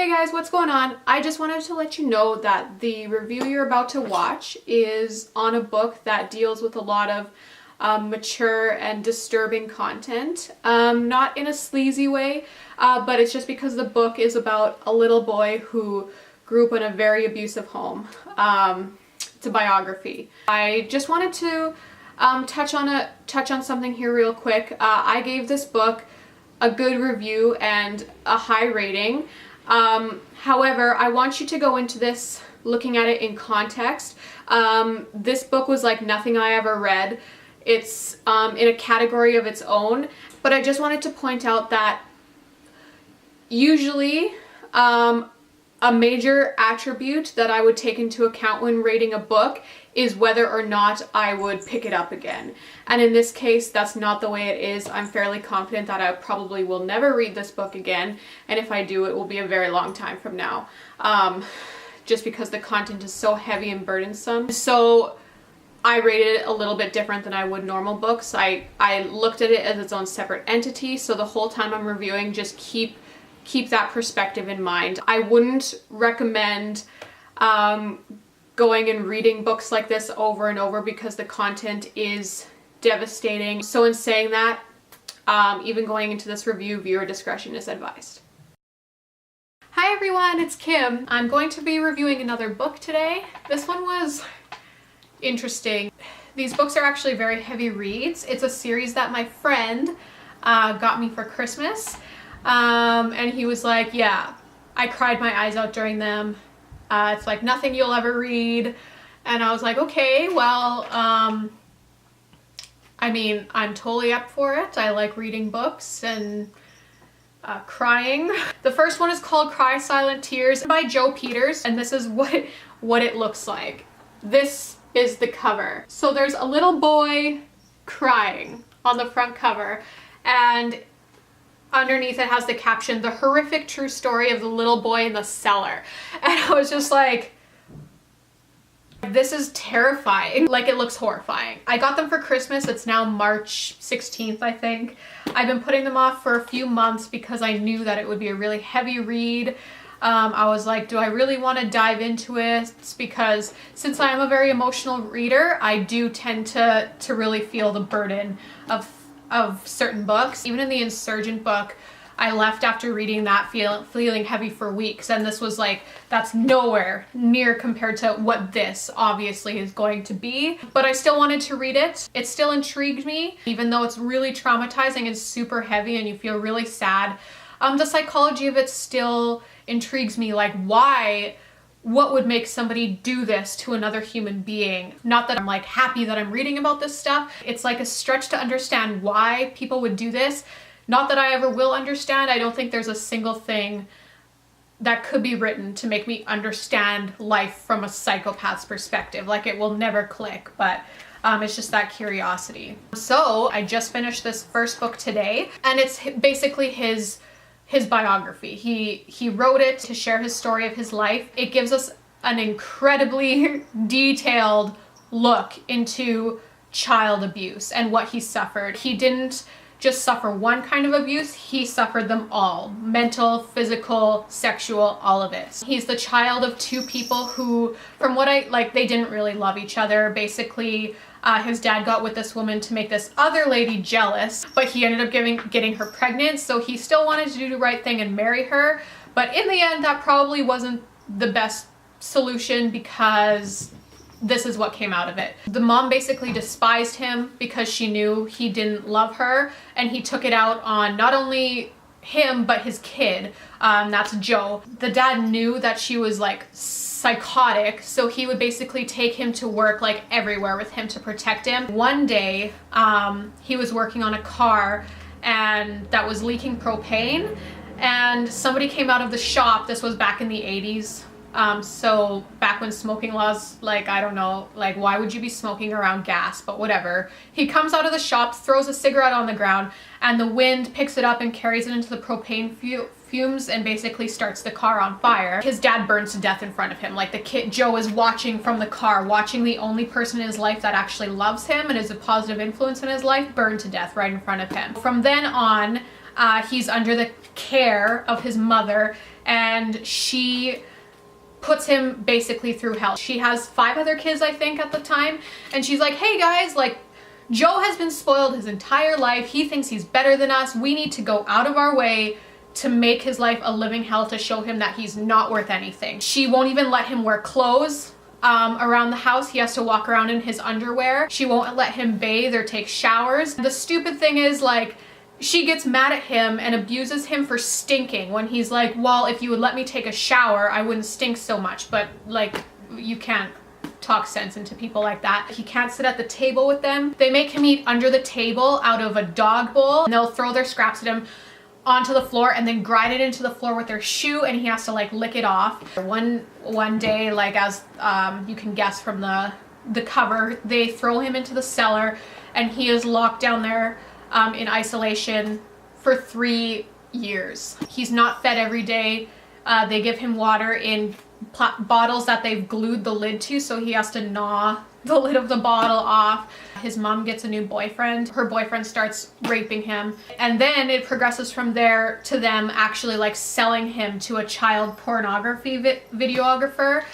Hey guys, what's going on? I just wanted to let you know that the review you're about to watch is on a book that deals with a lot of mature and disturbing content. Not in a sleazy way, but it's just because the book is about a little boy who grew up in a very abusive home. It's a biography. I just wanted to touch on something here real quick. I gave this book a good review and a high rating. However, I want you to go into this looking at it in context. This book was like nothing I ever read. It's in a category of its own, but I just wanted to point out that usually a major attribute that I would take into account when rating a book is whether or not I would pick it up again. And in this case, that's not the way it is. I'm fairly confident that I probably will never read this book again, and if I do, it will be a very long time from now, just because the content is so heavy and burdensome. So I rated it a little bit different than I would normal books. I looked at it as its own separate entity, so the whole time I'm reviewing, just keep that perspective in mind. I wouldn't recommend going and reading books like this over and over because the content is devastating. So in saying that, even going into this review, viewer discretion is advised. Hi everyone, it's Kim. I'm going to be reviewing another book today. This one was interesting. These books are actually very heavy reads. It's a series that my friend got me for Christmas. And he was like, yeah, I cried my eyes out during them. It's like nothing you'll ever read. And I was like, okay, well, I mean, I'm totally up for it. I like reading books and crying. The first one is called Cry Silent Tears by Joe Peters, and this is what it looks like. This is the cover. So there's a little boy crying on the front cover, and underneath it has the caption, "The horrific true story of the little boy in the cellar." And I was just like, this is terrifying. Like, it looks horrifying. I got them for Christmas. It's now March 16th, I think. I've been putting them off for a few months because I knew that it would be a really heavy read. I was like, do I really want to dive into it? Because since I am a very emotional reader, I do tend to really feel the burden of certain books. Even in the Insurgent book, I left after reading that feeling heavy for weeks, and this was like, that's nowhere near compared to what this obviously is going to be. But I still wanted to read it. It still intrigued me, even though it's really traumatizing and super heavy and you feel really sad. The psychology of it still intrigues me, like what would make somebody do this to another human being? Not that I'm like happy that I'm reading about this stuff. It's like a stretch to understand why people would do this. Not that I ever will understand. I don't think there's a single thing that could be written to make me understand life from a psychopath's perspective. Like, it will never click, but it's just that curiosity. So I just finished this first book today, and it's basically his biography. He wrote it to share his story of his life. It gives us an incredibly detailed look into child abuse and what he suffered. He didn't just suffer one kind of abuse, he suffered them all. Mental, physical, sexual, all of it. He's the child of two people who, from what they didn't really love each other. Basically, his dad got with this woman to make this other lady jealous, but he ended up getting her pregnant, so he still wanted to do the right thing and marry her. But in the end, that probably wasn't the best solution because this is what came out of it. The mom basically despised him because she knew he didn't love her, and he took it out on not only him, but his kid. That's Joe. The dad knew that she was like psychotic, so he would basically take him to work like everywhere with him to protect him. One day, he was working on a car and that was leaking propane, and somebody came out of the shop. This was back in the 80s. So back when smoking laws, like, I don't know, like, why would you be smoking around gas, but whatever. He comes out of the shop, throws a cigarette on the ground, and the wind picks it up and carries it into the propane fumes and basically starts the car on fire. His dad burns to death in front of him. Like, the kid, Joe, is watching from the car, watching the only person in his life that actually loves him and is a positive influence in his life burn to death right in front of him. From then on, he's under the care of his mother, and she puts him basically through hell. She has 5 other kids, I think, at the time, and she's like, hey guys, like, Joe has been spoiled his entire life. He thinks he's better than us. We need to go out of our way to make his life a living hell, to show him that he's not worth anything. She won't even let him wear clothes around the house. He has to walk around in his underwear. She won't let him bathe or take showers. The stupid thing is, like, she gets mad at him and abuses him for stinking when he's like, well, if you would let me take a shower, I wouldn't stink so much. But, like, you can't talk sense into people like that. He can't sit at the table with them. They make him eat under the table out of a dog bowl, and they'll throw their scraps at him onto the floor and then grind it into the floor with their shoe, and he has to like lick it off. One day, like, as you can guess from the cover, they throw him into the cellar and he is locked down there in isolation for 3 years. He's not fed every day. They give him water in bottles that they've glued the lid to, so he has to gnaw the lid of the bottle off. His mom gets a new boyfriend. Her boyfriend starts raping him, and then it progresses from there to them actually like selling him to a child pornography videographer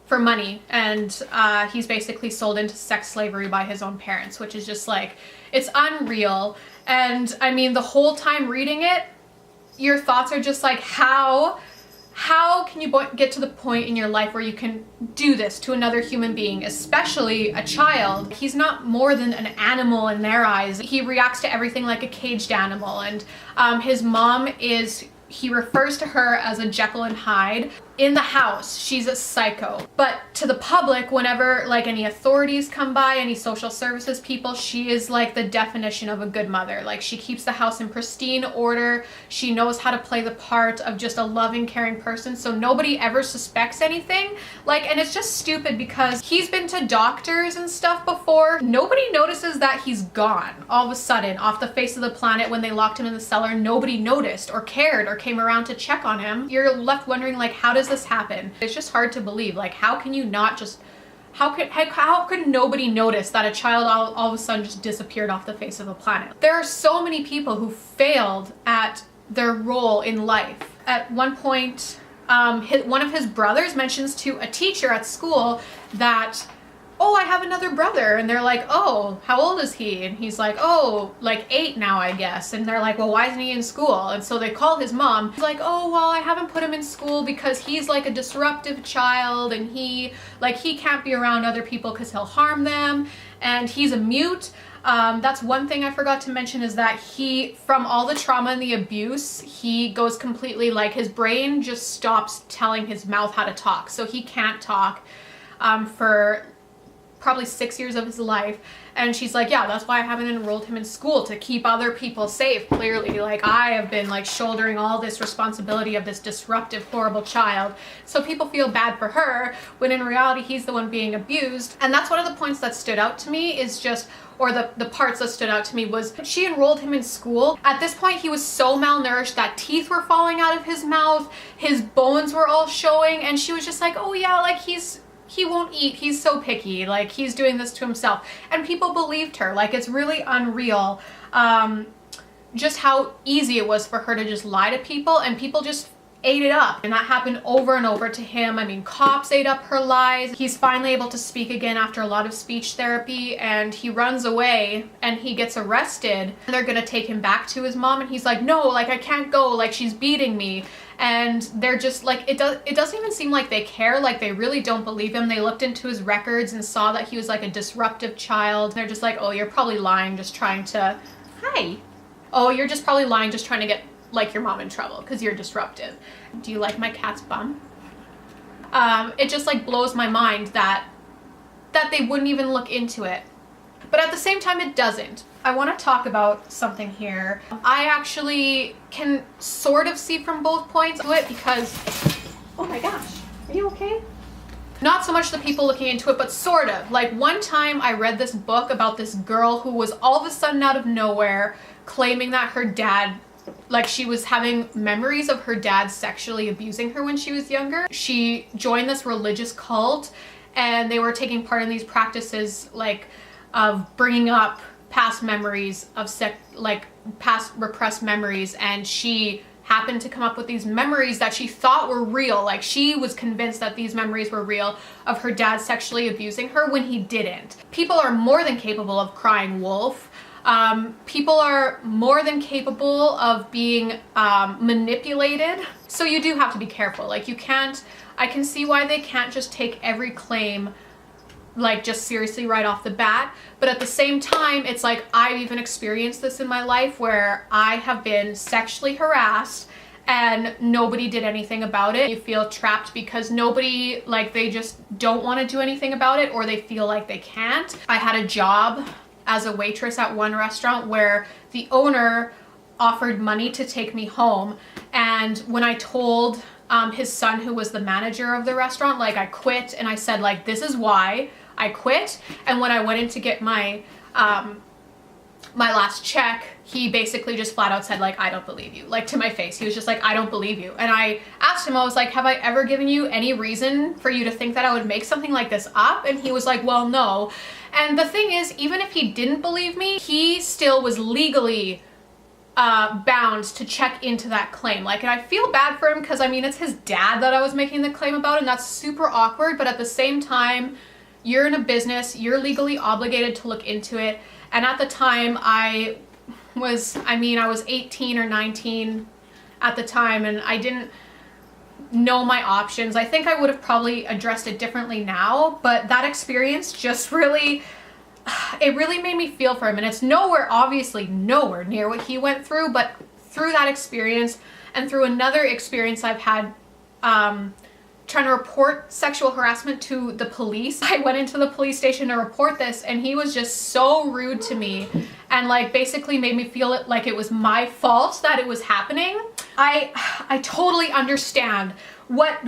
for money, and he's basically sold into sex slavery by his own parents, which is just like, it's unreal. And I mean, the whole time reading it, your thoughts are just like, how can you get to the point in your life where you can do this to another human being, especially a child? He's not more than an animal in their eyes. He reacts to everything like a caged animal, and his mom he refers to her as a Jekyll and Hyde. In the house, she's a psycho. But to the public, whenever like any authorities come by, any social services people, she is like the definition of a good mother. Like, she keeps the house in pristine order. She knows how to play the part of just a loving, caring person, so nobody ever suspects anything. Like, and it's just stupid because he's been to doctors and stuff before. Nobody notices that he's gone all of a sudden off the face of the planet. When they locked him in the cellar, nobody noticed or cared or came around to check on him. You're left wondering, like, how does this happen? It's just hard to believe. Like, how can you not just, how could nobody notice that a child all of a sudden just disappeared off the face of the planet? There are so many people who failed at their role in life. At one point, one of his brothers mentions to a teacher at school that, oh, I have another brother. And they're like, oh, how old is he? And he's like, oh, like 8 now, I guess. And they're like, well, why isn't he in school? And so they call his mom. He's like, oh, well, I haven't put him in school because he's like a disruptive child, and he can't be around other people because he'll harm them, and he's a mute. That's one thing I forgot to mention, is that from all the trauma and the abuse, he goes completely, like, his brain just stops telling his mouth how to talk. So he can't talk for probably 6 years of his life. And she's like, yeah, that's why I haven't enrolled him in school, to keep other people safe. Clearly, like, I have been like shouldering all this responsibility of this disruptive, horrible child, so people feel bad for her, when in reality he's the one being abused. And that's one of the points that stood out to me, is just, or the parts that stood out to me, was she enrolled him in school. At this point, he was so malnourished that teeth were falling out of his mouth, his bones were all showing, and she was just like, oh yeah, like, he won't eat, he's so picky, like, he's doing this to himself. And people believed her. Like, it's really unreal just how easy it was for her to just lie to people, and people just ate it up. And that happened over and over to him. I mean, cops ate up her lies. He's finally able to speak again after a lot of speech therapy, and he runs away and he gets arrested, and they're gonna take him back to his mom, and he's like, no, like, I can't go, like, she's beating me. And they're just like, it doesn't even seem like they care. Like, they really don't believe him. They looked into his records and saw that he was like a disruptive child. They're just like, oh, you're probably lying, just trying to, hi. Oh, you're just probably lying, just trying to get like your mom in trouble because you're disruptive. Do you like my cat's bum? It just like blows my mind that they wouldn't even look into it. But at the same time, it doesn't. I want to talk about something here. I actually can sort of see from both points to it, because, oh my gosh, are you okay? Not so much the people looking into it, but sort of. Like, one time I read this book about this girl who was all of a sudden out of nowhere claiming that her dad, like, she was having memories of her dad sexually abusing her when she was younger. She joined this religious cult, and they were taking part in these practices, like, of bringing up past memories of past repressed memories, and she happened to come up with these memories that she thought were real. Like, she was convinced that these memories were real of her dad sexually abusing her when he didn't. People are more than capable of crying wolf. People are more than capable of being manipulated. So you do have to be careful. Like, you can't, I can see why they can't just take every claim like just seriously right off the bat, but at the same time, it's like, I've even experienced this in my life where I have been sexually harassed and nobody did anything about it. You feel trapped because nobody, like, they just don't want to do anything about it, or they feel like they can't. I had a job as a waitress at one restaurant where the owner offered money to take me home, and when I told his son, who was the manager of the restaurant, like, I quit, and I said, like, this is why I quit. And when I went in to get my my last check, he basically just flat out said, like, I don't believe you, like, to my face. He was just like, I don't believe you. And I asked him, I was like, have I ever given you any reason for you to think that I would make something like this up? And he was like, well, no. And the thing is, even if he didn't believe me, he still was legally bound to check into that claim. Like, and I feel bad for him because, I mean, it's his dad that I was making the claim about, and that's super awkward. But at the same time, you're in a business, you're legally obligated to look into it. And at the time, I was 18 or 19 at the time, and I didn't know my options. I think I would have probably addressed it differently now, but that experience just really, it really made me feel for him. And it's obviously nowhere near what he went through, but through that experience and through another experience I've had trying to report sexual harassment to the police. I went into the police station to report this, and he was just so rude to me and, like, basically made me feel it like it was my fault that it was happening. I totally understand what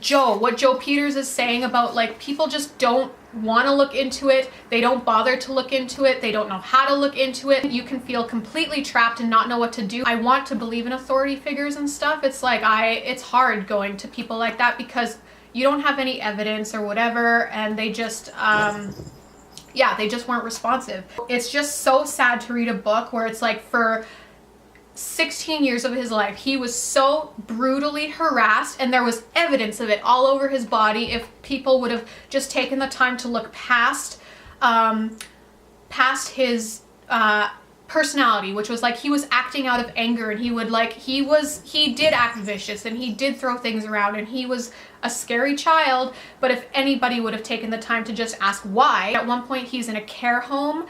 Joe Peters is saying about, like, people just don't want to look into it. They don't bother to look into it. They don't know how to look into it. You can feel completely trapped and not know what to do. I want to believe in authority figures and stuff. It's like, it's hard going to people like that because you don't have any evidence or whatever, and they just, yeah, they just weren't responsive. It's just so sad to read a book where it's like, for 16 years of his life, he was so brutally harassed, and there was evidence of it all over his body. If people would have just taken the time to look past his personality, which was like, he was acting out of anger, and he did act vicious, and he did throw things around, and he was a scary child. But if anybody would have taken the time to just ask why. At one point, he's in a care home.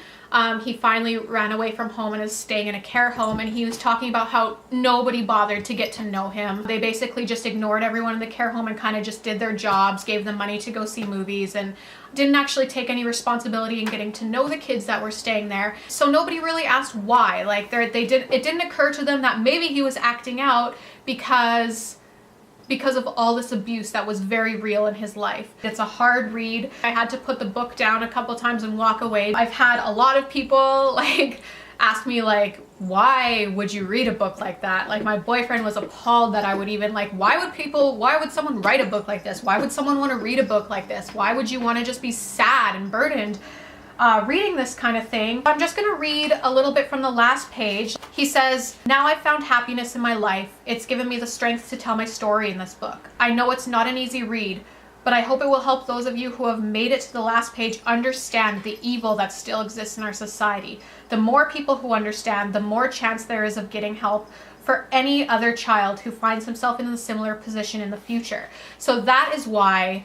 He finally ran away from home and is staying in a care home, and he was talking about how nobody bothered to get to know him. They basically just ignored everyone in the care home and kind of just did their jobs, gave them money to go see movies, and didn't actually take any responsibility in getting to know the kids that were staying there. So nobody really asked why. Like, it didn't occur to them that maybe he was acting out because of all this abuse that was very real in his life. It's a hard read. I had to put the book down a couple times and walk away. I've had a lot of people, like, ask me, like, why would you read a book like that? Like, my boyfriend was appalled that I would even, like, why would someone write a book like this? Why would someone want to read a book like this? Why would you want to just be sad and burdened reading this kind of thing? I'm just gonna read a little bit from the last page. He says, "Now I've found happiness in my life. It's given me the strength to tell my story in this book. I know it's not an easy read, but I hope it will help those of you who have made it to the last page understand the evil that still exists in our society. The more people who understand, the more chance there is of getting help for any other child who finds himself in a similar position in the future." So that is why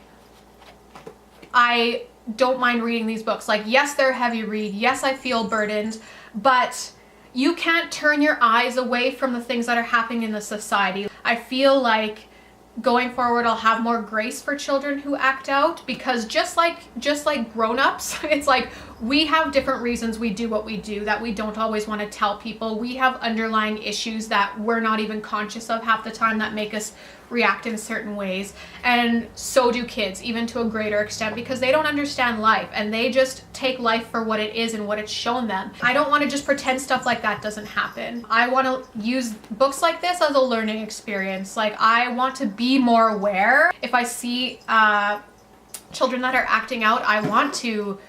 I don't mind reading these books. Like, yes, they're a heavy read. Yes, I feel burdened, but you can't turn your eyes away from the things that are happening in the society. I feel like going forward, I'll have more grace for children who act out, because just like grown-ups, it's like, we have different reasons we do what we do that we don't always want to tell people. We have underlying issues that we're not even conscious of half the time that make us react in certain ways. And so do kids, even to a greater extent, because they don't understand life and they just take life for what it is and what it's shown them. I don't want to just pretend stuff like that doesn't happen. I want to use books like this as a learning experience. Like, I want to be more aware. If I see children that are acting out, I want to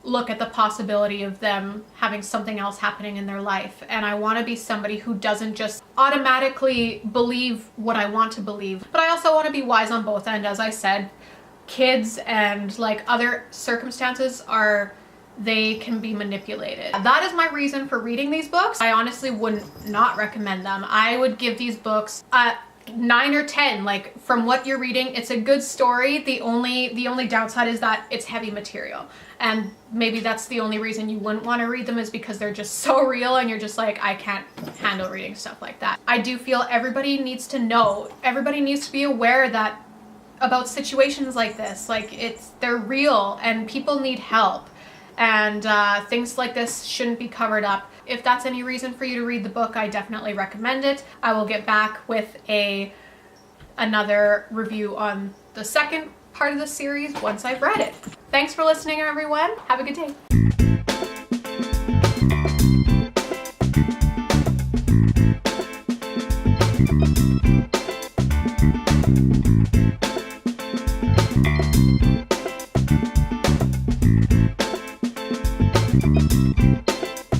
look at the possibility of them having something else happening in their life. And I want to be somebody who doesn't just automatically believe what I want to believe, but I also want to be wise on both ends. As I said, kids and like other circumstances they can be manipulated. That is my reason for reading these books. I honestly wouldn't not recommend them. I would give these books a 9 or 10. Like, from what you're reading, it's a good story. The only downside is that it's heavy material, and maybe that's the only reason you wouldn't want to read them, is because they're just so real and you're just like, I can't handle reading stuff like that. I do feel everybody needs to know, everybody needs to be aware that about situations like this, like they're real and people need help, and things like this shouldn't be covered up. If that's any reason for you to read the book, I definitely recommend it. I will get back with another review on the second part of the series once I've read it. Thanks for listening, everyone. Have a good day.